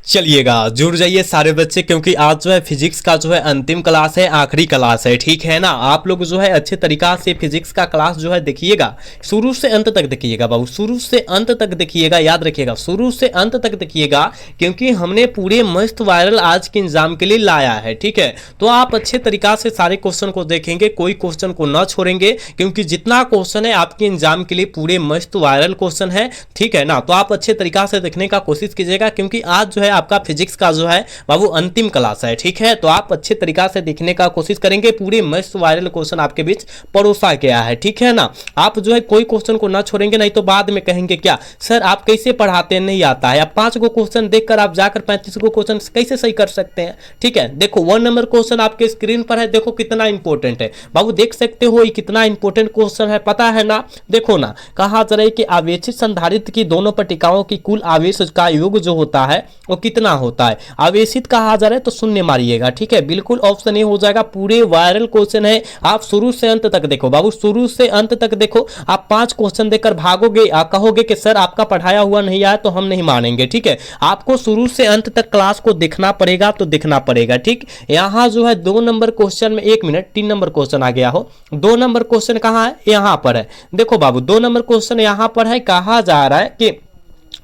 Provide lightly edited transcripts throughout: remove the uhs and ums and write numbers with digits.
चलिएगा जुड़ जाइए सारे बच्चे, क्योंकि आज जो है फिजिक्स का जो है अंतिम क्लास है, आखिरी क्लास है, ठीक है ना। आप लोग जो है अच्छे तरीका से फिजिक्स का क्लास जो है देखिएगा, शुरू से अंत तक देखिएगा बाबू, शुरू से अंत तक देखिएगा, याद रखिएगा शुरू से अंत तक देखिएगा, क्योंकि हमने पूरे मस्त वायरल आज के एग्जाम के लिए लाया है, ठीक है। तो आप अच्छे तरीका से सारे क्वेश्चन को देखेंगे, कोई क्वेश्चन को न छोड़ेंगे, क्योंकि जितना क्वेश्चन है आपके एग्जाम के लिए पूरे मस्त वायरल क्वेश्चन है, ठीक है ना। तो आप अच्छे तरीका से देखने का कोशिश कीजिएगा, क्योंकि आज जो है आपका फिजिक्स का जो है बाबू अंतिम क्लास है, ठीक है। तो आप अच्छे तरीका से देखने का कोशिश करेंगे, पूरे मस्त वायरल क्वेश्चन आपके बीच परोसा गया है, ठीक है ना। आप जो है कोई क्वेश्चन को ना छोड़ेंगे, नहीं तो बाद में कहेंगे क्या सर आप कैसे पढ़ाते हैं, नहीं आता है। अब 5 गो क्वेश्चन देखकर आप जाकर 35 गो क्वेश्चन कैसे सही कर सकते हैं, ठीक है। देखो 1 नंबर क्वेश्चन आपके स्क्रीन पर है, देखो कितना इंपॉर्टेंट है बाबू, देख सकते हो ये कितना इंपॉर्टेंट क्वेश्चन है, पता है ना। देखो ना, कहा जा रहा है कि आवेशित संधारित्र की दोनों पट्टिकाओं की कुल आवेश का योग जो होता है वो कितना होता है। आवेशित कहा जा रहा है तो शून्य मारिएगा, ठीक है। बिल्कुल ऑप्शन ए हो जाएगा, पूरे वायरल क्वेश्चन है, आप शुरू से अंत तक देखो बाबू, शुरू से अंत तक देखो। आप 5 क्वेश्चन देखकर भागोगे, आप कहोगे कि सर आपका पढ़ाया हुआ नहीं आया, तो हम नहीं मानेंगे, ठीक है। आपको शुरू से अंत तक क्लास को देखना पड़ेगा, तो देखना पड़ेगा, ठीक। यहां जो है 2 नंबर क्वेश्चन में 1 मिनट 3 नंबर क्वेश्चन आ गया हो। 2 नंबर क्वेश्चन कहां है, यहां पर है। देखो बाबू 2 नंबर क्वेश्चन यहां पर है, कहा जा रहा है कि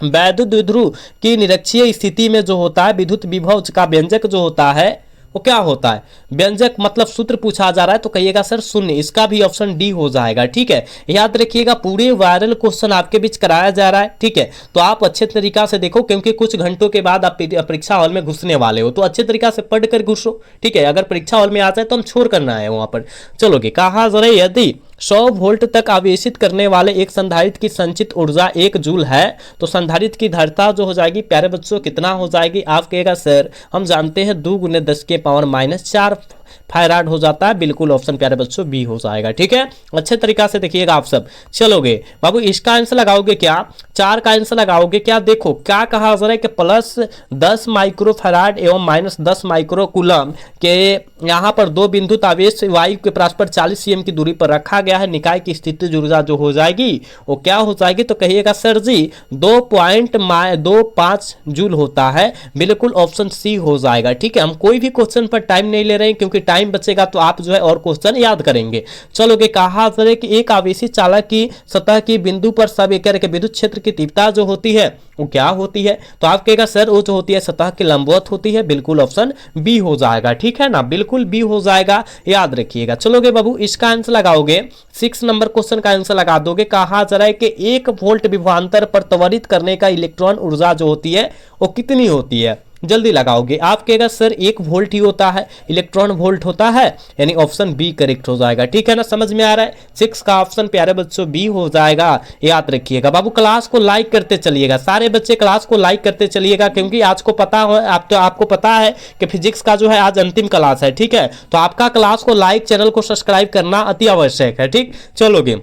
वैद्युत द्विध्रुव की निरक्षीय स्थिति में जो होता है विद्युत विभव का व्यंजक जो होता है वो क्या होता है, व्यंजक मतलब सूत्र पूछा जा रहा है, तो कहिएगा सर शून्य। इसका भी ऑप्शन डी हो जाएगा, ठीक है। याद रखिएगा पूरे वायरल क्वेश्चन आपके बीच कराया जा रहा है, ठीक है। तो आप अच्छे तरीका से देखो, क्योंकि कुछ घंटों के बाद आप परीक्षा हॉल में घुसने वाले हो, तो अच्छे तरीका से पढ़ कर घुसो, ठीक है। अगर परीक्षा हॉल में आ जाए तो हम छोड़ करना है वहां पर चलोगे। कहा जरा यदि 100 वोल्ट तक आवेशित करने वाले एक संधारित्र की संचित ऊर्जा 1 जूल है, तो संधारित्र की धारिता जो हो जाएगी प्यारे बच्चों कितना हो जाएगी। आप कहेगा सर हम जानते हैं 2 × 10⁻⁻⁴ फायराड हो जाता है। बिल्कुल ऑप्शन प्यारे बच्चों बी हो जाएगा, ठीक है। अच्छे तरीका से देखिएगा आप सब चलोगे बाबू। इसका आंसर लगाओगे क्या, 4 का आंसर लगाओगे क्या। देखो क्या कहा जा रहा है कि +10 माइक्रोफैराड एवं -10 माइक्रोकूलम के यहाँ पर 2 बिंदु आवेश वायु के परस्पर 40 cm की दूरी पर रखा गया है। निकाय की स्थिति ऊर्जा जो हो जाएगी वो क्या हो जाएगी, तो कहिएगा सर जी 2.25 जूल होता है। बिल्कुल ऑप्शन सी हो जाएगा, ठीक है। हम कोई भी क्वेश्चन पर टाइम नहीं ले रहे हैं, क्योंकि टाइम बचेगा तो आप जो है और क्वेश्चन याद करेंगे। चलोगे कहा जाए कि एक आवेशित चालक की सतह की बिंदु पर सब एकड़ के विद्युत क्षेत्र की तीव्रता जो होती है वो क्या होती है, तो आप कहेगा सर वो जो होती है सतह के लंबवत होती है। बिल्कुल ऑप्शन बी हो जाएगा, ठीक है ना, बिल्कुल बी हो जाएगा, याद रखिएगा। चलोगे बाबू इसका आंसर लगाओगे, 6 नंबर क्वेश्चन का आंसर लगा दोगे। कहा जा रहा है कि 1 वोल्ट विभवांतर पर त्वरित करने का इलेक्ट्रॉन ऊर्जा जो होती है वो कितनी होती है, जल्दी लगाओगे। आप कहेगा सर 1 वोल्ट ही होता है, इलेक्ट्रॉन वोल्ट होता है, यानी ऑप्शन बी करेक्ट हो जाएगा, ठीक है ना। समझ में आ रहा है, 6 का ऑप्शन प्यारे बच्चों बी हो जाएगा, याद रखिएगा बाबू। क्लास को लाइक करते चलिएगा, सारे बच्चे क्लास को लाइक करते चलिएगा, क्योंकि आज को पता हो आपको पता है कि फिजिक्स का जो है आज अंतिम क्लास है, ठीक है। तो आपका क्लास को लाइक, चैनल को सब्सक्राइब करना अति आवश्यक है, ठीक। चलोगे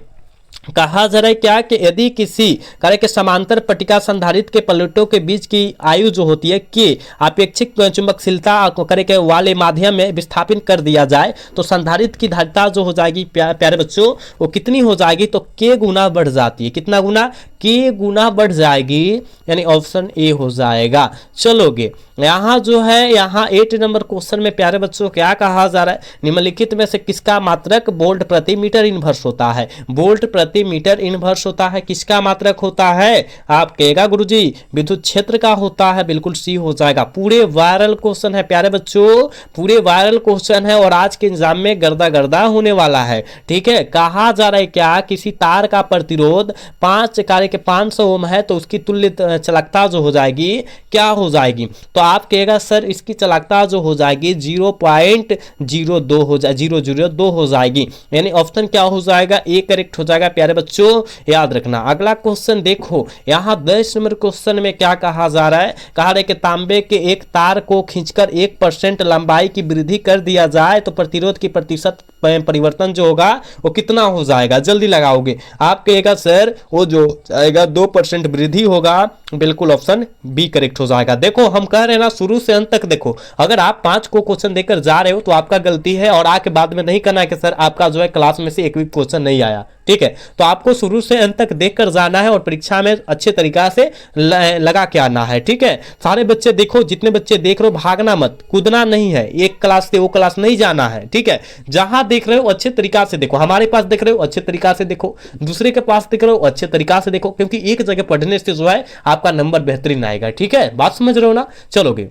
कहा जा रहा है क्या कि यदि किसी कार्य के समांतर पट्टिका संधारित्र के प्लेटों के बीच की आयु जो होती है कि अपेक्षित चुंबकशीलता कार्य के वाले माध्यम में विस्थापित कर दिया जाए, तो संधारित्र की धारिता जो हो जाएगी प्यारे बच्चों वो कितनी हो जाएगी, तो k गुना बढ़ जाती है। कितना गुना, k गुना बढ़ जाएगी, यानी ऑप्शन ए हो जाएगा। चलोगे यहाँ जो है यहाँ 8 नंबर क्वेश्चन में प्यारे बच्चों क्या कहा जा रहा है, निम्नलिखित में से किसका मात्रक वोल्ट प्रति मीटर इनवर्स होता है। वोल्ट प्रति मीटर इनवर्स होता है, किसका मात्रक होता है, आप कहेगा गुरुजी विद्युत क्षेत्र का होता है। बिल्कुल सी हो जाएगा। पूरे वायरल क्वेश्चन है प्यारे बच्चों, पूरे वायरल क्वेश्चन है, और आज के एग्जाम में गर्दा गर्दा होने वाला है, ठीक है। कहा जा रहा है क्या, किसी तार का प्रतिरोध 5 कार्य के 500 ओम है, तो उसकी तुल्य चालकता जो हो जाएगी क्या हो जाएगी, तो आप कहेगा सर इसकी चालकता जो हो जाएगी 0.02 हो जाए 002 हो जाएगी, यानी ऑप्शन क्या हो जाएगा, ए करेक्ट हो जाएगा प्यारे बच्चों, याद रखना। अगला क्वेश्चन देखो, यहाँ 10 नंबर क्वेश्चन में क्या कहा जा रहा है, कहा रहा है कि तांबे के एक तार को खींचकर 1% लंबाई की वृद्धि कर दिया जाए, तो प्रतिरोध की प्रतिशत परिवर्तन जो होगा वो कितना हो जाएगा, जल्दी लगाओगे। आप कहेगा सर वो जो जाएगा 2% वृद्धि होगा। बिल्कुल ऑप्शन बी करेक्ट हो जाएगा। देखो हम कह रहे हैं ना शुरू से अंत तक देखो, अगर आप 5 को क्वेश्चन देकर जा रहे हो तो आपका गलती है, और आके बाद में नहीं कहना है कि सर आपका जो है क्लास में से एक भी क्वेश्चन नहीं आया, ठीक है। तो आपको शुरू से अंत तक देखकर जाना है और परीक्षा में अच्छे तरीका से लगा के आना है, ठीक है। सारे बच्चे देखो, जितने बच्चे देख रहे हो भागना मत, कूदना नहीं है, एक क्लास से वो क्लास नहीं जाना है, ठीक है। जहां देख रहे हो अच्छे तरीका से देखो, हमारे पास देख रहे हो अच्छे तरीका से देखो, दूसरे के पास देख रहे हो अच्छे तरीका से देखो, क्योंकि एक जगह पढ़ने से जो है आपका नंबर बेहतरीन आएगा, ठीक है। बात समझ रहे हो ना। चलोगे,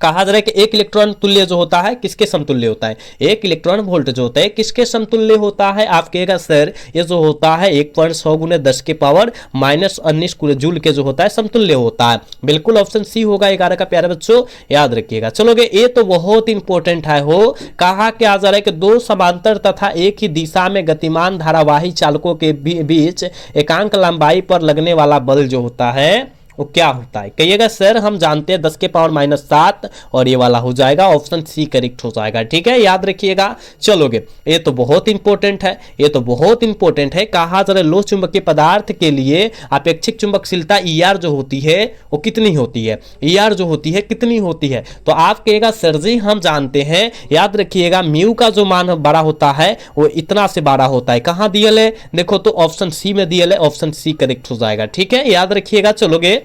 कहा जा रहा है कि एक इलेक्ट्रॉन तुल्य जो होता है किसके समतुल्य होता है, एक इलेक्ट्रॉन वोल्ट जो होता है किसके समतुल्य होता है। आप कहेगा सर ये जो होता है 1.6 × 10 के पावर -19 जूल के जो होता है समतुल्य होता है। बिल्कुल ऑप्शन सी होगा 11 का, प्यारे बच्चों याद रखिएगा। चलोगे, ये तो बहुत इंपॉर्टेंट है हो। कहा क्या जा रहा है कि दो समांतर तथा एक ही दिशा में गतिमान धारावाही चालकों के बीच एकांक लंबाई पर लगने वाला बल जो होता है वो क्या होता है। कहिएगा सर हम जानते हैं 10 के पावर -7 और ये वाला हो जाएगा, ऑप्शन सी करेक्ट हो जाएगा, ठीक है, याद रखिएगा। चलोगे, ये तो बहुत इंपॉर्टेंट है, ये तो बहुत इंपॉर्टेंट है। कहा जरा लोह चुंबकीय पदार्थ के लिए अपेक्षिक चुंबकशीलता ER जो होती है वो कितनी होती है, ER जो होती है कितनी होती है। तो आप कहेगा सर जी हम जानते हैं, याद रखिएगा म्यू का जो मान बड़ा होता है वो इतना से बड़ा होता है। कहां दिया है देखो, तो ऑप्शन सी में दिया है, ऑप्शन सी करेक्ट हो जाएगा, ठीक है, याद रखिएगा। चलोगे,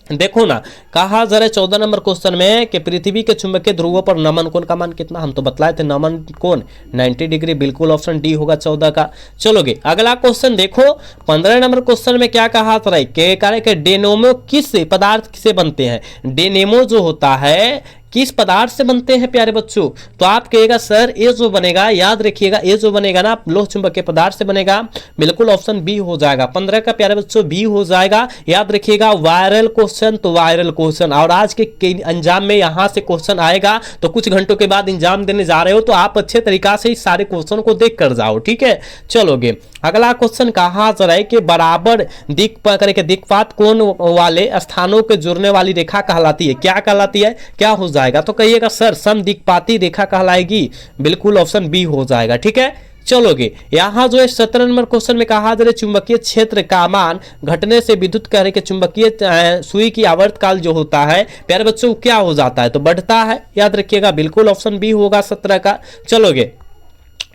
देखो ना, कहा जरा 14 नंबर क्वेश्चन में कि पृथ्वी के चुंबकीय ध्रुवों पर नमन कोण का मान कितना, हम तो बतलाए थे नमन कोण 90 डिग्री, बिल्कुल ऑप्शन डी होगा 14 का। चलोगे, अगला क्वेश्चन देखो 15 नंबर क्वेश्चन में क्या कहा था कि डेनेमो किस पदार्थ से बनते हैं। डेनेमो जो होता है किस पदार्थ से बनते हैं प्यारे बच्चों। तो आप कहेगा सर ये जो बनेगा, याद रखिएगा ये जो बनेगा ना लोह चुंबकीय पदार्थ से बनेगा, बिल्कुल ऑप्शन बी हो जाएगा। 15 का प्यारे बच्चों बी हो जाएगा, याद रखिएगा। वायरल क्वेश्चन तो वायरल क्वेश्चन, और आज के अंजाम में यहां से क्वेश्चन आएगा, तो कुछ घंटों के बाद एग्जाम देने जा रहे हो तो आप अच्छे तरीका से इस सारे क्वेश्चन को देख कर जाओ, ठीक है। चलोगे, अगला क्वेश्चन कहा जा रहा है कि बराबर दिक्पात कोण वाले स्थानों के जुड़ने वाली रेखा कहलाती है, क्या कहलाती है, क्या हो जाएगा। तो कहिएगा सर समदिक्पाती रेखा कहलाएगी, बिल्कुल ऑप्शन बी हो जाएगा, ठीक है। चलोगे, यहां जो है 17 नंबर क्वेश्चन में कहा जा रहा है चुंबकीय क्षेत्र का मान घटने से विद्युत कार्य के चुंबकीय सुई की आवर्तकाल जो होता है प्यारे बच्चों क्या हो जाता है, तो बढ़ता है, याद रखिएगा, बिल्कुल ऑप्शन बी होगा 17 का। चलोगे,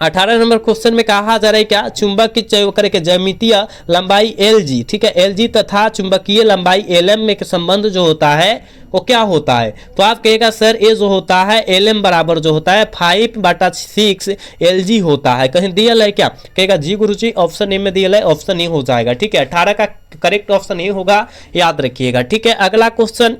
18 नंबर क्वेश्चन में कहा जा रहा है क्या चुंबक की ज्यामितीय लंबाई LG, ठीक है, LG तथा चुंबकीय लंबाई LM में संबंध जो होता है वो क्या होता है। तो आप कहेगा सर ये जो होता है LM बराबर जो होता है 5/6 LG होता है, कहीं दिया है क्या, कहेगा जी गुरुजी ऑप्शन ए में दिया है, ऑप्शन ए हो जाएगा, ठीक है। 18 का करेक्ट ऑप्शन ए होगा, याद रखिएगा, ठीक है। अगला क्वेश्चन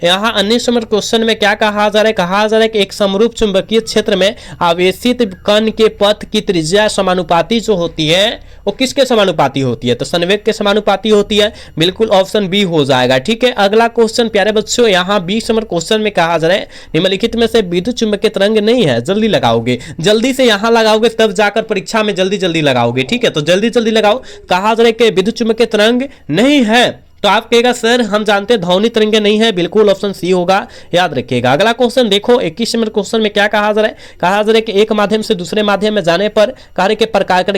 यहाँ 19 नंबर क्वेश्चन में क्या कहा जा रहा है, कहा जा रहा है कि एक समरूप चुंबकीय क्षेत्र में आवेशित कण के पथ की त्रिज्या समानुपाती जो होती है वो किसके समानुपाती होती है, तो संवेग के समानुपाती होती है, बिल्कुल ऑप्शन बी हो जाएगा, ठीक है। अगला क्वेश्चन प्यारे बच्चों यहाँ 20 नंबर क्वेश्चन में कहा जा रहा है निम्नलिखित में से विद्युत चुंबकीय तरंग नहीं है, जल्दी लगाओगे, जल्दी से यहाँ लगाओगे तब जाकर परीक्षा में जल्दी जल्दी लगाओगे, ठीक है। तो जल्दी जल्दी लगाओ। कहा जा रहा है कि विद्युत चुंबकीय तरंग नहीं है, तो आप कहेगा सर हम जानते हैं ध्वनि तरंगे नहीं है, बिल्कुल ऑप्शन सी होगा, याद रखिएगा। अगला क्वेश्चन देखो 21 नंबर क्वेश्चन में क्या कहा जा रहा है, कहा जा रहा है कि एक माध्यम से दूसरे माध्यम में जाने पर कार्य के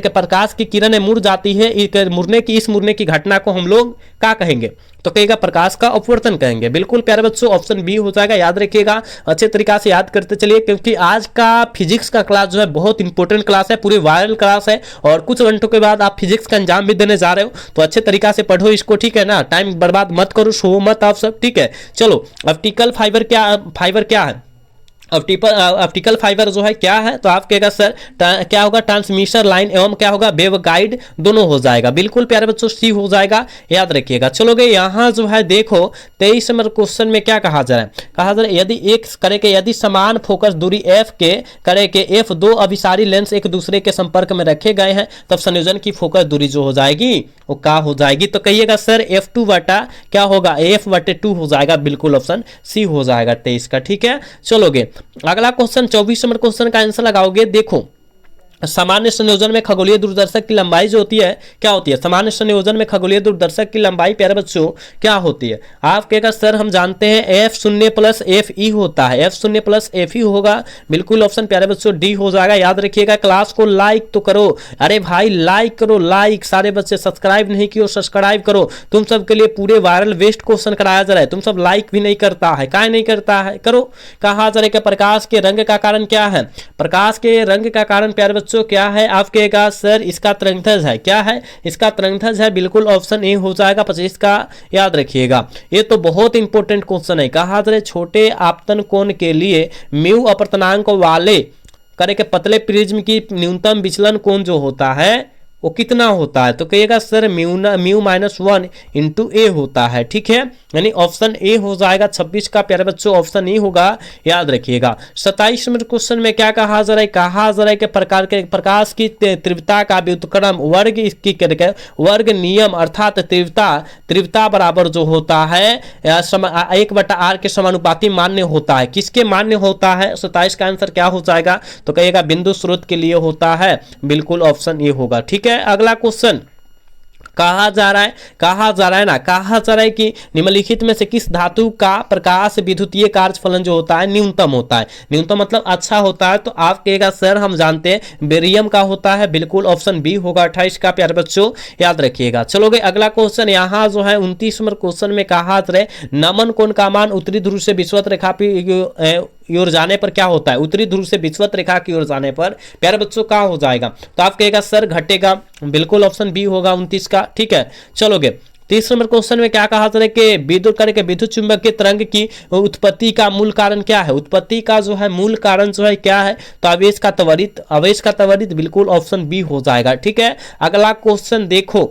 प्रकाश की किरणें मुड़ जाती है, इस मुड़ने की घटना को हम लोग क्या कहेंगे, तो कहेगा प्रकाश का अपवर्तन कहेंगे, बिल्कुल प्यारे बच्चों ऑप्शन बी हो जाएगा, याद रखिएगा, अच्छे तरीका से याद करते चलिए, क्योंकि आज का फिजिक्स का क्लास जो है बहुत इंपॉर्टेंट क्लास है, पूरी वायरल क्लास है, और कुछ घंटों के बाद आप फिजिक्स का एग्जाम भी देने जा रहे हो, तो अच्छे तरीका से पढ़ो इसको, ठीक है ना, टाइम बर्बाद मत करो, सो मत आप सब, ठीक है। चलो, ऑप्टिकल फाइबर क्या है, ऑप्टिकल फाइबर जो है क्या है, तो आप कहेगा सर क्या होगा, ट्रांसमिशन लाइन एवं क्या होगा वेव गाइड दोनों हो जाएगा, बिल्कुल प्यारे बच्चों सी हो जाएगा, याद रखिएगा। चलोगे, यहाँ जो है देखो 23 नंबर क्वेश्चन में क्या कहा जा रहा है, कहा जा रहा है यदि एक करे के यदि समान फोकस दूरी f के करे के f दो अभिसारी लेंस एक दूसरे के संपर्क में रखे गए हैं तब संयोजन की फोकस दूरी जो हो जाएगी वो क्या हो जाएगी, तो कहिएगा सर f2 बटा क्या होगा f/2 हो जाएगा, बिल्कुल ऑप्शन सी हो जाएगा 23 का, ठीक है। चलोगे, अगला क्वेश्चन 24 नंबर क्वेश्चन का आंसर लगाओगे। देखो सामान्य संयोजन में खगोलीय दूरदर्शक की लंबाई जो होती है क्या होती है, सामान्य संयोजन में खगोलीय दूरदर्शक की लंबाई प्यारे बच्चों क्या होती है। आप कहेगा सर हम जानते हैं f0 + fe होता है, f0 + fe होगा, बिल्कुल ऑप्शन प्यारे बच्चों डी हो जाएगा, याद रखिएगा। क्लास को लाइक तो करो, अरे भाई लाइक करो, लाइक, सारे बच्चे सब्सक्राइब नहीं किए सब्सक्राइब करो, तुम सब के लिए पूरे वायरल वेस्ट क्वेश्चन कराया जा रहा है, तुम सब लाइक भी नहीं करता है, क्या नहीं करता है, करो। कहा जा रहा है कि प्रकाश के रंग का कारण क्या है, प्रकाश के रंग का कारण प्यारे बच्चों बच्चों क्या है, आप कहेगा सर इसका तरंगध्वज है, क्या है इसका तरंगध्वज है, बिल्कुल ऑप्शन ए हो जाएगा 25 का, याद रखिएगा। ये तो बहुत इंपॉर्टेंट क्वेश्चन है। कहा जा रहा है छोटे आपतन कोण के लिए म्यू अपवर्तनांक वाले करे के पतले प्रिज्म की न्यूनतम विचलन कोण जो होता है वो कितना होता है, तो कहिएगा सर म्यू -1 इंटू ए होता है, ठीक है, यानी ऑप्शन ए हो जाएगा 26 का, प्यारे बच्चों ऑप्शन ए होगा, याद रखिएगा। 27 नंबर क्वेश्चन में क्या कहा जा रहा है, कहा जा रहा है कि प्रकाश की तीव्रता का व्युत्क्रम वर्ग इसकी करके वर्ग नियम अर्थात तीव्रता बराबर जो होता है 1/r के समानुपाती मान्य होता है, किसके मान्य होता है, 27 का आंसर क्या हो जाएगा, तो कहिएगा बिंदु स्रोत के लिए होता है, बिल्कुल ऑप्शन ए होगा, ठीक है। अगला क्वेश्चन कहा जा रहा है कि निम्नलिखित में से किस धातु का प्रकाश विद्युतीय कार्यफलन जो होता है न्यूनतम होता है, न्यूनतम मतलब अच्छा होता है, तो आप कहेगा सर हम जानते हैं बेरियम का होता है, बिल्कुल ऑप्शन बी होगा 28 का, प्यारे बच्चों याद रखिएगा। चलोगे अगला क्वेश्चन, यहाँ जो है 29 नंबर क्वेश्चन में कहा जा रहा है नमन कोण का मान उत्तरी ध्रुव से विषुवत रेखा की ओर जाने पर क्या होता है, उत्तरी ध्रुव से विषुवत रेखा की ओर जाने पर प्यारे बच्चों क्या हो जाएगा, तो आप कहेगा सर घटेगा, बिल्कुल ऑप्शन बी होगा 29 का, ठीक है। चलोगे 30 नंबर क्वेश्चन में क्या कहा था कि विद्युत चुंबकीय तरंग की उत्पत्ति का मूल कारण क्या है, उत्पत्ति का जो है मूल कारण जो है क्या है, तो आवेश का त्वरित, बिल्कुल ऑप्शन बी हो जाएगा, ठीक है। अगला क्वेश्चन देखो,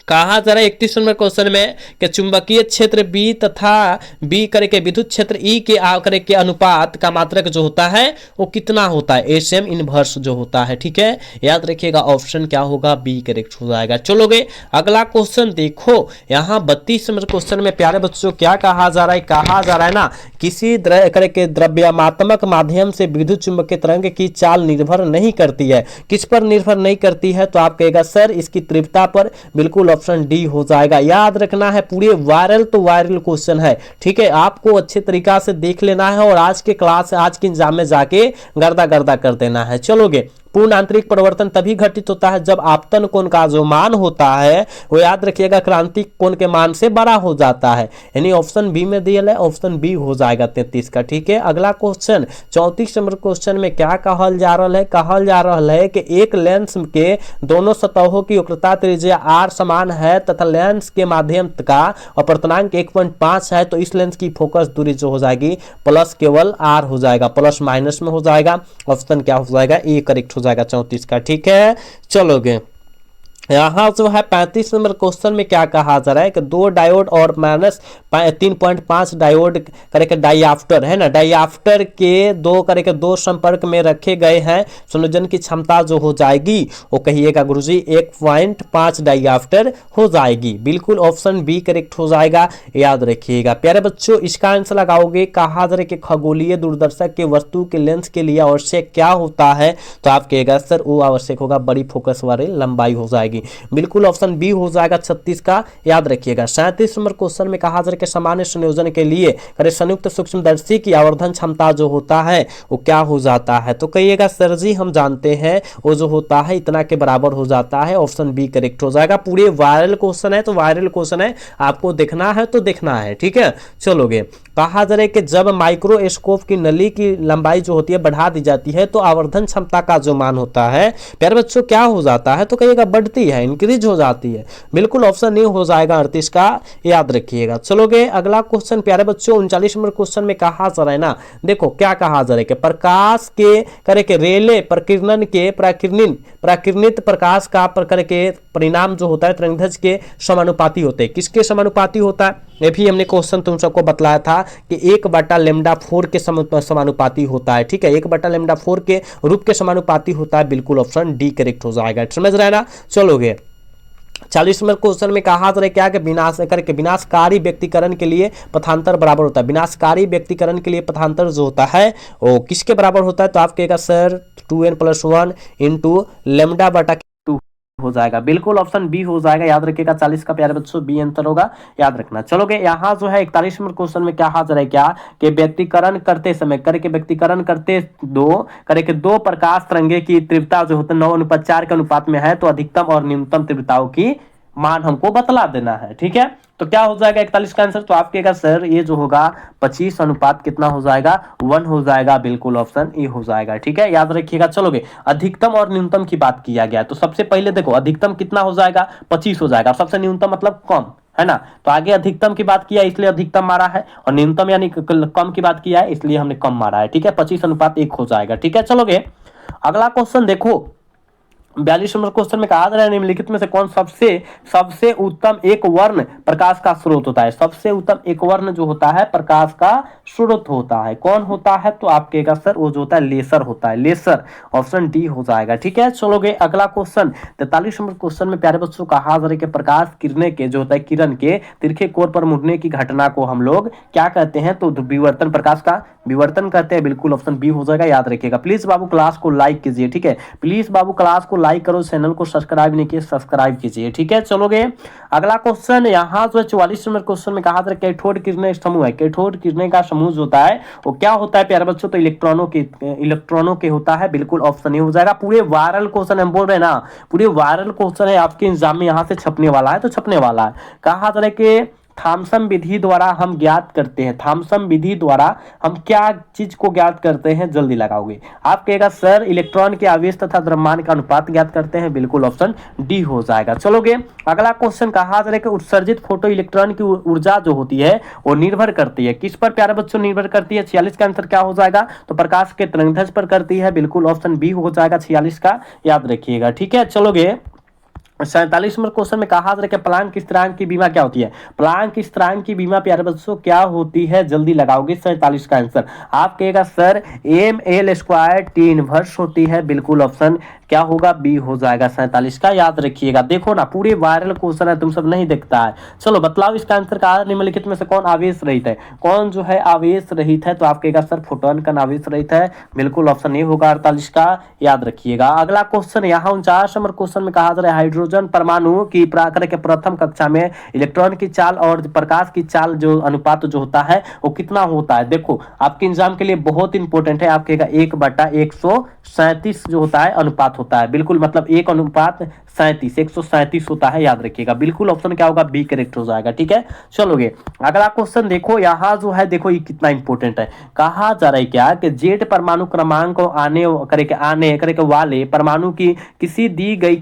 कहा जा रहा है 31 नंबर क्वेश्चन में कि चुंबकीय क्षेत्र बी तथा बी करके विद्युत क्षेत्र ई के आकर के अनुपात का मात्रक जो होता है वो कितना होता है, एसएम इनवर्स जो होता है, ठीक है, याद रखिएगा ऑप्शन क्या होगा, बी करेक्ट हो जाएगा। चलोगे अगला क्वेश्चन देखो, यहाँ 32 नंबर क्वेश्चन में प्यारे बच्चों क्या कहा जा रहा है ना, किसी करके द्रव्यमात्मक माध्यम से विद्युत चुंबकीय तरंग की चाल निर्भर नहीं करती है, किस पर निर्भर नहीं करती है, तो आप कहेगा सर इसकी तीव्रता पर, बिल्कुल ऑप्शन डी हो जाएगा। याद रखना है पूरे वायरल क्वेश्चन है, ठीक है, आपको अच्छे तरीका से देख लेना है और आज के एग्जाम में जाके गर्दा कर देना है। चलोगे पूर्ण आंतरिक परिवर्तन तभी घटित होता है जब आपतन कोण का जो मान होता है वो याद रखिएगा क्रांतिक कोण के मान से बड़ा हो जाता है, यानी ऑप्शन बी में दिया है, ऑप्शन बी हो जाएगा 33 का, ठीक है। अगला क्वेश्चन 34 नंबर क्वेश्चन में क्या कहल जा रहा है कि एक लेंस के दोनों सतहों की वक्रता त्रिज्या r समान है तथा लेंस के माध्यम का अपवर्तनांक 1.5 है, तो इस लेंस की फोकस दूरी जो हो जाएगी प्लस केवल r हो जाएगा, प्लस माइनस में हो जाएगा, ऑप्शन क्या हो जाएगा, ए करेक्ट हो जाएगा 34 का, ठीक है। चलोगे यहाँ जो है 35 नंबर क्वेश्चन में क्या कहा जा रहा है कि दो डायोड और -3.5 डायोड करके डाइऑप्टर है ना, डाइऑप्टर के दो संपर्क में रखे गए हैं, संयोजन की क्षमता जो हो जाएगी वो कहिएगा गुरुजी 1.5 डाइऑप्टर हो जाएगी, बिल्कुल ऑप्शन बी करेक्ट हो जाएगा, याद रखिएगा। प्यारे बच्चों इसका आंसर लगाओगे, कहा जा रहा है कि खगोलीय दूरदर्शक के वस्तु के लेंस के लिए आवश्यक क्या होता है, तो आप कहेगा सर वो आवश्यक होगा बड़ी फोकस वाली लंबाई हो जाएगी, बिल्कुल ऑप्शन बी हो जाएगा 36 का, याद रखिएगा। 37 नंबर क्वेश्चन में कहा जा रहा है कि सामान्य संयोजन के लिए करे संयुक्त सूक्ष्मदर्शी की आवर्धन क्षमता जो होता है वो क्या हो जाता है, तो कहिएगा सर जी हम जानते हैं वो जो होता है इतना के बराबर हो जाता है, ऑप्शन बी करेक्ट हो जाएगा। पूरे वायरल क्वेश्चन है, तो वायरल क्वेश्चन है, आपको देखना है तो देखना है, ठीक है। चलोगे कहा जा रहा है कि जब माइक्रोस्कोप की नली की लंबाई जो होती है बढ़ा दी जाती है तो आवर्धन क्षमता का जो मान होता है प्यारे बच्चों क्या हो जाता है, तो कहिएगा बढ़ती है, इंक्रीज हो जाती है, बिल्कुल ऑप्शन ए हो जाएगा 38 का, याद रखिएगा। चलोगे अगला क्वेश्चन प्यारे बच्चों 39 नंबर क्वेश्चन में कहा जा रहा है ना, देखो क्या कहा जा रहा है कि प्रकाश के करे के रेले प्रकीर्णन के प्राकिरणित प्रकाश का प्रकार के परिणाम जो होता है तरंगध्वज के समानुपाती होते हैं, किसके समानुपाती होता है, ये भी हमने क्वेश्चन तुम सबको बतलाया था कि 1/λ4 के समानुपाती होता है, ठीक है, 1/λ4 के रूप के समानुपाती होता है, बिल्कुल ऑप्शन डी करेक्ट हो जाएगा, समझ रहे हैं ना। चलोगे 40 नंबर क्वेश्चन में कहा जा रहा है क्या कि विनाशकारी व्यक्तिकरण के लिए पथांतर बराबर होता है, विनाशकारी व्यक्तिकरण के लिए पथांतर जो होता है वो किसके बराबर होता है, तो आप कहेगा सर 2n+1 इंटू λ/2 हो जाएगा, बिल्कुल ऑप्शन बी हो जाएगा, याद रखिएगा। 40 का प्यारे बच्चों बी आंसर होगा, याद रखना। चलोगे यहाँ जो है 41 नंबर क्वेश्चन में क्या हाजिर है क्या कि व्यक्तिकरण करते दो प्रकाश तरंगे की तीव्रता जो होता है 9:4 के अनुपात में है, तो अधिकतम और न्यूनतम तीव्रताओं की मान हमको बतला देना है, ठीक है। तो क्या हो जाएगा 41 का आंसर, तो आप कहेगा सर ये जो होगा 25 अनुपात कितना हो जाएगा 1 हो जाएगा, बिल्कुल ऑप्शन ए हो जाएगा, ठीक है, याद रखिएगा। चलोगे अधिकतम और न्यूनतम की बात किया गया, तो सबसे पहले देखो अधिकतम कितना हो जाएगा 25 हो जाएगा, सबसे न्यूनतम मतलब कम, है ना। तो आगे अधिकतम की बात किया इसलिए अधिकतम मारा है, और न्यूनतम यानी कम की बात किया है इसलिए हमने कम मारा है, ठीक है। 25 अनुपात 1 हो जाएगा, ठीक है। चलोगे अगला क्वेश्चन देखो, 42 नंबर क्वेश्चन में कहा जा रहा है निम्नलिखित में से कौन सबसे उत्तम एक वर्ण प्रकाश का स्रोत होता है। सबसे उत्तम एक वर्ण जो होता है प्रकाश का स्रोत होता है, कौन होता है, तो आप कहेगा सर वो जो होता है लेसर होता है, लेसर, ऑप्शन डी हो जाएगा, ठीक है। चलोगे अगला क्वेश्चन 43 नंबर क्वेश्चन में प्यारे बच्चों कहा जा रहा है कि प्रकाश किरणें के जो होता है किरण के तिरछे कोण पर मुड़ने की घटना को हम लोग क्या कहते हैं, तो विवर्तन, प्रकाश का विवर्तन कहते हैं, बिल्कुल ऑप्शन बी हो जाएगा, याद रखिएगा। प्लीज बाबू क्लास को लाइक कीजिए, ठीक है, प्लीज बाबू क्लास को लाइक करो, चैनल को सब्सक्राइब नहीं किए सब्सक्राइब कीजिए, ठीक है। चलोगे अगला क्वेश्चन, यहाँ जो 44 नंबर क्वेश्चन में कहा था कैथोड किरणें समूह है, कैथोड किरणें का समूह जो होता है वो क्या होता है प्यारे बच्चों, तो इलेक्ट्रॉनों के होता है, बिल्कुल ऑप्शन ए हो जाएगा। पूरे वायरल क्वेश्चन हम बोल रहे हैं ना, पूरे वायरल क्वेश्चन है आपके एग्जाम में, यहाँ से छपने वाला है, तो छपने वाला है। कहा जा रहा है कि थॉमसन विधि द्वारा हम ज्ञात करते हैं, थॉमसन विधि द्वारा हम क्या चीज को ज्ञात करते हैं, जल्दी लगाओगे। आप कहेगा सर इलेक्ट्रॉन के आवेश तथा द्रव्यमान का अनुपात ज्ञात करते हैं, बिल्कुल ऑप्शन डी हो जाएगा। चलोगे अगला क्वेश्चन कहा जा रहा है कि उत्सर्जित फोटो इलेक्ट्रॉन की ऊर्जा जो होती है वो निर्भर करती है किस पर प्यारे बच्चों, निर्भर करती है 46 का आंसर क्या हो जाएगा, तो प्रकाश के तरंगदैर्ध्य पर करती है, बिल्कुल ऑप्शन बी हो जाएगा 46 का, याद रखिएगा, ठीक है। चलोगे 47 नंबर क्वेश्चन में कहा जा रहा है प्लांक स्थिरांक की बीमा क्या होती है, प्लांक स्थिरांक की बीमा प्यारे बच्चों क्या होती है, जल्दी लगाओगे 47 का आंसर। आप कहेगा sir M L square T inverse होती है, बिल्कुल ऑप्शन क्या होगा बी हो जाएगा 47 का, याद रखिएगा। देखो ना पूरे वायरल क्वेश्चन है, तुम सब नहीं देखता है। चलो बतलाओ इसका आंसर कहा निम्नलिखित में से कौन आवेश रहित है, कौन जो है आवेश रहित है, तो आप कहेगा सर फोटोन का आवेश रहित है, बिल्कुल ऑप्शन ए होगा 48 का, याद रखिएगा। अगला क्वेश्चन यहाँ 49 नंबर क्वेश्चन में कहा जा रहा है हाइड्रोजन परमाणु की प्राकृत के प्रथम कक्षा में इलेक्ट्रॉन की चाल और प्रकाश की चाल जो अनुपात जो होता है वो कितना होता है। देखो आपके एग्जाम के लिए बहुत इंपॉर्टेंट है, आप कहेगा 1/137 जो होता है अनुपात होता है, बिल्कुल मतलब 1/37 137 होता है, याद रखिएगा, बिल्कुल ऑप्शन क्या होगा बी करेक्ट हो जाएगा, ठीक है। चलोगे अगला क्वेश्चन देखो, यहाँ जो है देखो ये कितना इंपॉर्टेंट है, कहा जा रहा है क्या कि जेड परमाणु क्रमांक को आने करके वाले परमाणु की किसी दी गई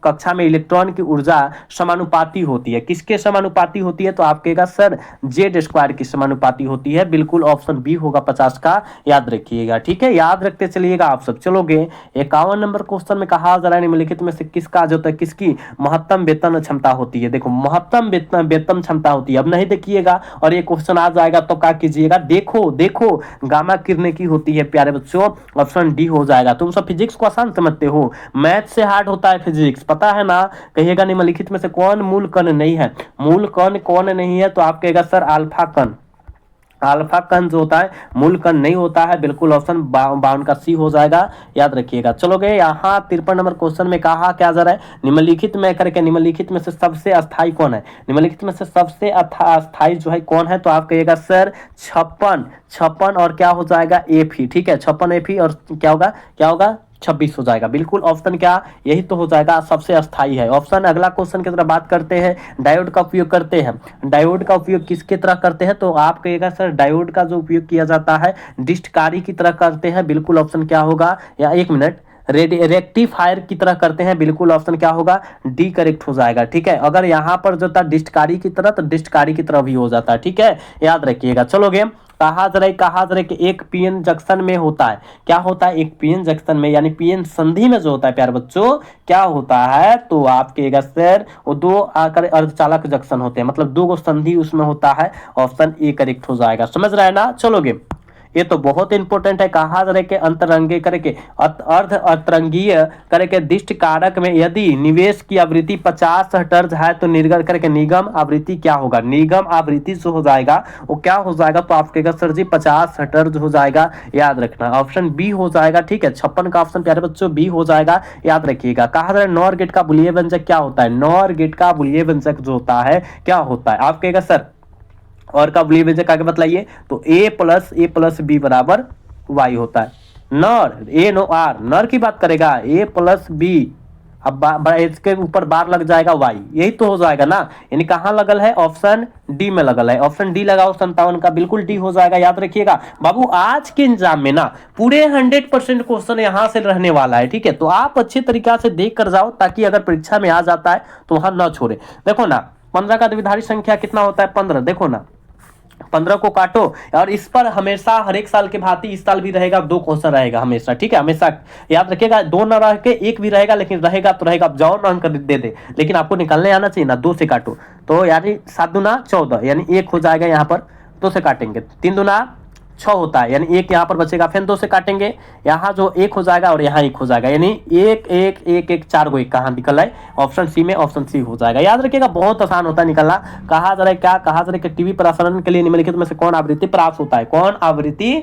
कक्षा में इलेक्ट्रॉन की ऊर्जा समानुपाती होती है, किसके समानुपाती होती है, तो आप कहेगा सर जेड स्क्वायर की समानुपाती होती है, बिल्कुल ऑप्शन बी होगा 50 का, याद रखिएगा, ठीक है, याद रखते चलिएगा आप सब। चलोगे 51 नंबर क्वेश्चन में कहा जा रहा है निम्नलिखित में से किसका जो है किसकी महत्तम वेतन क्षमता होती है। देखो महत्तम वेतन क्षमता होती है, अब नहीं देखिएगा और ये क्वेश्चन आ जाएगा तो क्या कीजिएगा, देखो गामा किरणें की होती है प्यारे बच्चों, ऑप्शन डी हो जाएगा। तुम सब फिजिक्स को आसान समझते हो, मैथ से हार्ड होता है फिजिक्स, पता है ना। कहिएगा निम्नलिखित में से कौन मूल कण नहीं है, मूल कण कौन नहीं है, तो आप कहेगा सर अल्फा कण, अल्फा कण जो होता है मूल कण नहीं होता है, बिल्कुल ऑप्शन 52 का सी हो जाएगा, याद रखिएगा। चलोगे यहाँ 53 नंबर क्वेश्चन में कहा क्या जा रहा है निम्नलिखित में से सबसे अस्थाई कौन है, निम्नलिखित में से सबसे अस्थाई जो है कौन है, तो आप कहिएगा सर 56 और क्या हो जाएगा एफी, ठीक है 56 एफी और क्या होगा 26 हो जाएगा, बिल्कुल ऑप्शन क्या यही तो हो जाएगा सबसे अस्थाई है ऑप्शन। अगला क्वेश्चन की तरफ बात करते हैं, डायोड का उपयोग करते हैं, डायोड का उपयोग किसके तरह करते हैं, तो आप कहिएगा सर डायोड का जो उपयोग किया जाता है डिस्टकारी की तरह करते हैं, बिल्कुल ऑप्शन क्या होगा, या एक मिनट रेक्टिफायर की तरह करते हैं, बिल्कुल ऑप्शन क्या होगा डी करेक्ट हो जाएगा, ठीक है। अगर यहाँ पर जो था डिस्टकारी की तरह तो डिस्टकारी की तरह भी हो जाता है, ठीक है, याद रखिएगा। चलोगे कहा जा रहा है कि एक पीएन जंक्शन में होता है, क्या होता है एक पीएन जंक्शन में यानी पीएन संधि में जो होता है प्यारे बच्चों क्या होता है, तो आप कहेगा सर वो दो आकर अर्धचालक जंक्शन होते हैं, मतलब दो गो संधि उसमें होता है, ऑप्शन ए करेक्ट हो जाएगा, समझ रहे हैं ना। चलोगे ये तो बहुत इंपॉर्टेंट है, कहा जा रहा है कि अंतरंगे करके अर्ध अतरंगीय करके दिष्ट कारक में यदि निवेश की आवृत्ति 50 हर्ट्ज है तो निर्गत करके निगम आवृत्ति क्या होगा, निगम आवृत्ति जो हो जाएगा वो क्या हो जाएगा, तो आप कहेगा सर जी 50 हर्ट्ज हो जाएगा, याद रखना ऑप्शन बी हो जाएगा, ठीक है 56 का ऑप्शन प्यारे बच्चों बी हो जाएगा, याद रखिएगा। कहा जा रहा है नॉर गेट का बुलिये व्यंजक क्या होता है, नॉर गेट का बुलिये व्यंजक जो होता है क्या होता है, आप कहेगा सर और का बुलिये व्यंजक आगे बतलाइए, तो a प्लस बी बराबर y होता है, नर ए नो आर नर की बात करेगा a प्लस बी, अब इसके ऊपर बार लग जाएगा वाई, यही तो हो जाएगा ना। यानी कहाँ लगल है, ऑप्शन डी में लगल है। ऑप्शन डी लगाओ 57 का, बिल्कुल डी हो जाएगा। याद रखिएगा बाबू, आज के एग्जाम में ना पूरे 100% क्वेश्चन यहां से रहने वाला है, ठीक है। तो आप अच्छे तरीका से देख कर जाओ, ताकि अगर परीक्षा में आ जाता है तो वहां ना छोड़े। देखो ना 15 का द्विधारी संख्या कितना होता है, 15। देखो ना 15 को काटो, और इस पर हमेशा हर एक साल के भांति इस साल भी रहेगा, 2 क्वेश्चन रहेगा हमेशा, ठीक है। हमेशा याद रखिएगा, 2 ना रह के 1 भी रहेगा, लेकिन रहेगा तो रहेगा। अब जाओ ना अंक दे दे, लेकिन आपको निकालने आना चाहिए ना। 2 से काटो तो यानी 7 दूना 14, यानी 1 हो जाएगा यहाँ पर। 2 से काटेंगे 3 दूना 6 होता है, यानी 1 यहाँ पर बचेगा। फिर 2 से काटेंगे, यहाँ जो 1 हो जाएगा और यहाँ 1 हो जाएगा, यानी 1 1 1 1 4 को 1 कहाँ निकल है, ऑप्शन सी में, ऑप्शन सी हो जाएगा। याद रखिएगा बहुत आसान होता है निकलना। कहा जा रहा है क्या, कहा जा रहा है कि टीवी प्रसारण के लिए निम्नलिखित में से कौन आवृत्ति प्राप्त होता है, कौन आवृत्ति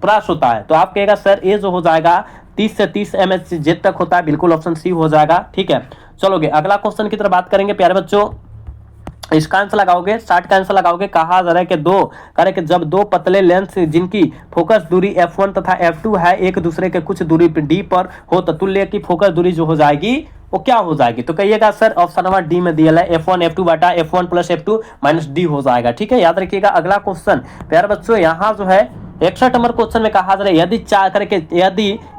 प्राप्त होता है। तो आप कहेगा सर ये जो हो जाएगा 30 से 30 MHz तक होता है, बिल्कुल ऑप्शन सी हो जाएगा, ठीक है। चलोगे अगला क्वेश्चन की तरफ बात करेंगे प्यारे बच्चों। इसका आंसर लगाओगे, 60 का आंसर लगाओगे। कहा जा रहा है कि दो करे कि जब 2 पतले लेंस जिनकी फोकस दूरी f1 तथा f2 है, एक दूसरे के कुछ दूरी d पर हो, तो तुल्य की फोकस दूरी जो हो जाएगी वो क्या हो जाएगी। तो कहिएगा सर ऑप्शन नंबर डी में दिया है, f1 f2 बटा f1 plus f2 minus D हो जाएगा, ठीक है। याद रखिएगा अगला क्वेश्चन प्यारे बच्चों, यहाँ जो है 61 नंबर क्वेश्चन में कहा जा रहा है यदि चार करके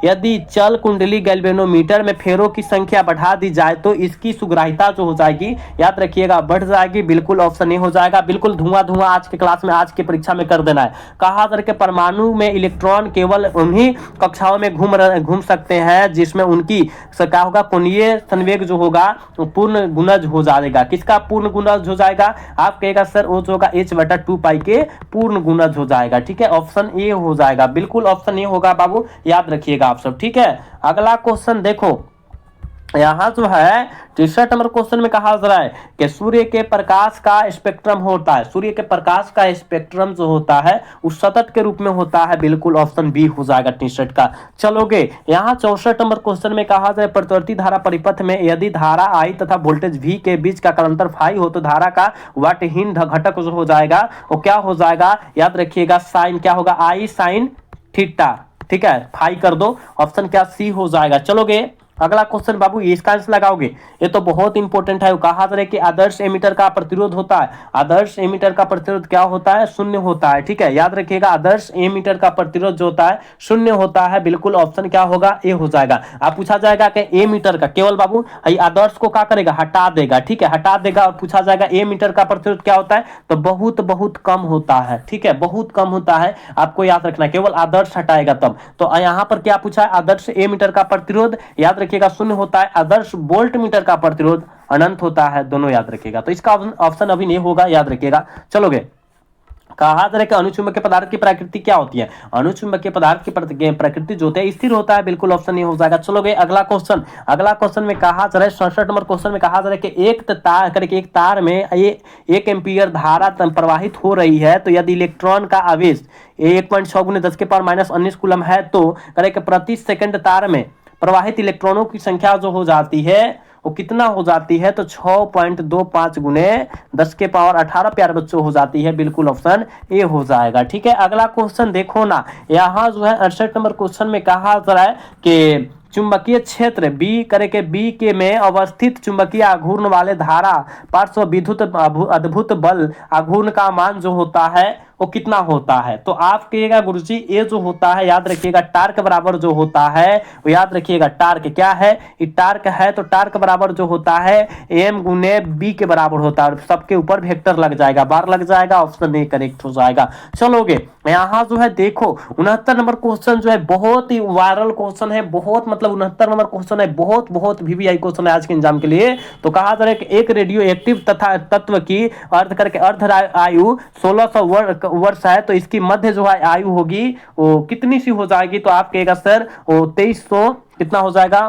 यदि चल कुंडली गैल्वेनोमीटर में फेरों की संख्या बढ़ा दी जाए तो इसकी सुग्राहिता जो हो जाएगी, याद रखिएगा बढ़ जाएगी, बिल्कुल ऑप्शन ए हो जाएगा। बिल्कुल धुआं धुआं आज के क्लास में, आज की परीक्षा में कर देना है। कहा जा रहा है परमाणु में इलेक्ट्रॉन केवल उन्हीं कक्षाओं में घूम सकते हैं जिसमें उनकी क्या होगा, कोणीय संवेग जो होगा पूर्ण गुणज हो जाएगा। किसका पूर्ण गुणज हो जाएगा, आप कहेगा सर वो जो होगा h/2 के पूर्ण गुणज हो जाएगा, ठीक है। ऑप्शन ए हो जाएगा, बिल्कुल ऑप्शन ए होगा बाबू, याद रखिएगा आप सब, ठीक है। अगला क्वेश्चन देखो, यहां जो है 63 नंबर क्वेश्चन में कहा जा रहा है कि सूर्य के प्रकाश का स्पेक्ट्रम होता है, सूर्य के प्रकाश का स्पेक्ट्रम जो होता है उस सतत के रूप में होता है, बिल्कुल ऑप्शन बी हो जाएगा 63 का। चलोगे यहाँ 64 नंबर क्वेश्चन में कहा जाए प्रतिवर्ती धारा परिपथ में यदि धारा आई तथा वोल्टेज वी के बीच का कालांतर फाई हो तो धारा का वाटहीन घटक जो हो जाएगा वो क्या हो जाएगा, याद रखिएगा साइन क्या होगा, आई साइन थीटा, ठीक है। फाई कर दो, ऑप्शन क्या सी हो जाएगा। चलोगे अगला क्वेश्चन बाबू, इसका आंसर लगाओगे, ये तो बहुत इंपॉर्टेंट है। कहा जा रहा है कि आदर्श एमीटर का प्रतिरोध होता है, आदर्श एमीटर का प्रतिरोध क्या होता है, शून्य होता है, ठीक है। याद रखिएगा आदर्श एमीटर का प्रतिरोध जो होता है शून्य होता है, बिल्कुल ऑप्शन क्या होगा, ए हो जाएगा। आप पूछा जाएगा कि ए मीटर का केवल बाबू आदर्श को क्या करेगा, हटा देगा, ठीक है, हटा देगा। और पूछा जाएगा ए मीटर का प्रतिरोध क्या होता है, तो बहुत बहुत कम होता है, ठीक है, बहुत कम होता है, आपको याद रखना, केवल आदर्श हटाएगा तब। तो यहाँ पर क्या पूछा है, आदर्श ए मीटर का प्रतिरोध याद रखिएगा शून्य होता है, आदर्श वोल्ट मीटर का प्रतिरोध अनंत होता है, दोनों याद रखिएगा। तो इसका ऑप्शन अभी नहीं होगा, याद रखिएगा। चलोगे कहा जा रहा है कि अनुचुंबकीय पदार्थ की प्रकृति क्या होती है, अनुचुंबकीय पदार्थ की प्रकृति जो होती है स्थिर होता है, बिल्कुल ऑप्शन ये हो जाएगा। चलोगे अगला क्वेश्चन, अगला क्वेश्चन में कहा जा रहा है 67 नंबर क्वेश्चन में कहा जा रहा है कि एक तार में 1 एम्पीयर धारा प्रवाहित हो रही है, तो यदि इलेक्ट्रॉन का आवेश 1.6 × 10⁻⁻19 कूलम है तो करे कि प्रति सेकंड तार में प्रवाहित इलेक्ट्रॉनों की संख्या जो हो जाती है वो कितना हो जाती है, तो 6.25 × 10⁻18 प्यारे बच्चों हो जाती है, बिल्कुल ऑप्शन ए हो जाएगा, ठीक है। अगला क्वेश्चन देखो ना, यहाँ जो है 68 नंबर क्वेश्चन में कहा जा रहा है कि चुंबकीय क्षेत्र बी करे के बी के में अवस्थित चुंबकीय आघूर्ण वाले धारा पार्श्व विद्युत अद्भुत बल आघूर्ण का मान जो होता है वो कितना होता है। तो आप कहिएगा गुरुजी ये जो होता है याद रखिएगा टार्क बराबर जो होता है वो याद रखिएगा टार्क क्या है, ये टार्क है, तो टार्क बराबर जो होता है एम गुने बी के बराबर होता है, सबके ऊपर वेक्टर लग जाएगा, बार लग जाएगा, ऑप्शन ए करेक्ट हो जाएगा। चलोगे यहाँ जो है देखो 69 नंबर क्वेश्चन जो है बहुत ही वायरल क्वेश्चन है, बहुत मतलब 69 नंबर क्वेश्चन है, बहुत VVI क्वेश्चन है आज के एग्जाम के लिए। तो कहा जा रहा है कि एक रेडियो एक्टिव तथा तत्व की अर्ध करके अर्ध आयु 1600 वर्ष है, तो इसकी मध्य जो है आयु होगी वो कितनी सी हो जाएगी, तो आप कहेगा सर वो 2300 कितना हो जाएगा,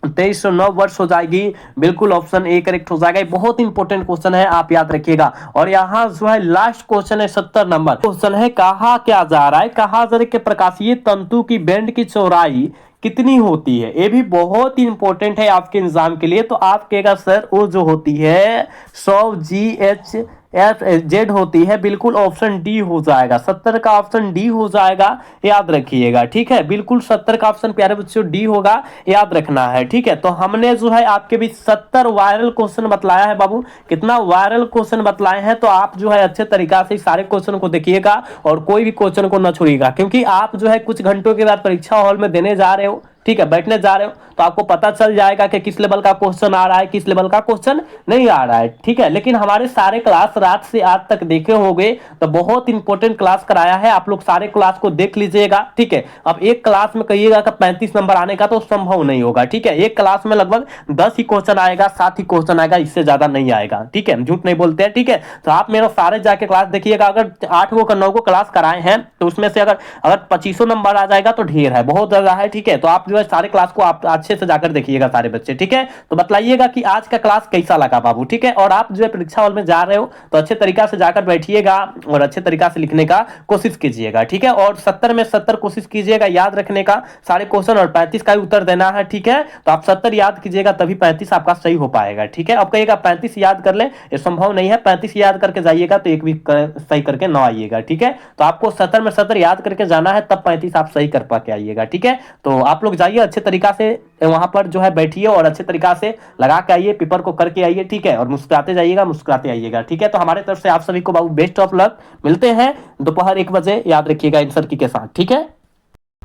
2309 वर्ष हो जाएगी, बिल्कुल ऑप्शन ए करेक्ट हो जाएगा। बहुत इंपॉर्टेंट क्वेश्चन है, आप याद रखिएगा। और यहाँ जो है लास्ट क्वेश्चन है 70 नंबर क्वेश्चन है, कहा क्या जा रहा है, कहा जा रहा है कि प्रकाशीय तंतु की बैंड की चौड़ाई कितनी होती है, ये भी बहुत ही इंपॉर्टेंट है आपके एग्जाम के लिए। तो आप कहेगा सर वो जो होती है 100 GHz एफ जेड होती है, बिल्कुल ऑप्शन डी हो जाएगा, 70 का ऑप्शन डी हो जाएगा, याद रखिएगा। ठीक है, बिल्कुल 70 का ऑप्शन प्यारे बच्चों डी होगा, याद रखना है। ठीक है, तो हमने जो है आपके बीच 70 वायरल क्वेश्चन बतलाया है बाबू, कितना वायरल क्वेश्चन बतलाए हैं, तो आप जो है अच्छे तरीका से सारे क्वेश्चन को देखिएगा और कोई भी क्वेश्चन को न छोड़िएगा, क्योंकि आप जो है कुछ घंटों के बाद परीक्षा हॉल में देने जा रहे हो, ठीक है, बैठने जा रहे हो, तो आपको पता चल जाएगा कि किस लेवल का क्वेश्चन आ रहा है, किस लेवल का क्वेश्चन नहीं आ रहा है। ठीक है, लेकिन हमारे सारे क्लास रात से आज तक देखे होंगे, तो बहुत इंपॉर्टेंट क्लास कराया है, आप लोग सारे क्लास को देख लीजिएगा। ठीक है, अब एक क्लास में कहिएगा कि 35 नंबर आने का तो संभव नहीं होगा। ठीक है, एक क्लास में लगभग 10 ही क्वेश्चन आएगा, 7 ही क्वेश्चन आएगा, इससे ज्यादा नहीं आएगा। ठीक है, झूठ नहीं बोलते हैं। ठीक है, तो आप मेरा सारे जाके क्लास देखिएगा, अगर 8 को 9 को क्लास कराए हैं तो उसमें से अगर 25 नंबर आ जाएगा तो ढेर है, बहुत ज्यादा है। ठीक है, तो आप जो है सारे क्लास को आप अच्छे से जाकर देखिएगा सारे बच्चे। ठीक है, तो बतलाइएगा कि आज का क्लास कैसा लगा बाबू। ठीक है, और आप जो है परीक्षा हॉल में जा रहे हो तो अच्छे तरीका से जाकर बैठिएगा और अच्छे तरीका से लिखने का कोशिश कीजिएगा। ठीक है, और 70 में 70 कोशिश कीजिएगा याद रखने का सारे क्वेश्चन, और 35 का ही उत्तर देना है। ठीक है, तो आप 70 याद कीजिएगा तभी 35 आपका सही हो पाएगा। ठीक है, अब कहिएगा 35 याद कर ले, ये संभव नहीं है, 35 याद करके जाइएगा तो एक भी सही करके ना आइएगा। ठीक है, तो आपको 70 में 70 याद करके जाना है, तब 35 आप सही कर पाके आइएगा। ठीक है, तो आप लोग जाइए अच्छे तरीका से वहां पर जो है बैठिए और अच्छे तरीका से लगा के आइए, पेपर को करके आइए। ठीक है, और मुस्कुराते जाइएगा, मुस्कुराते आइएगा। ठीक है, तो हमारे तरफ से आप सभी को बाबू बेस्ट ऑफ लक, मिलते हैं दोपहर 1 बजे, याद रखिएगा आंसर की के साथ। ठीक है।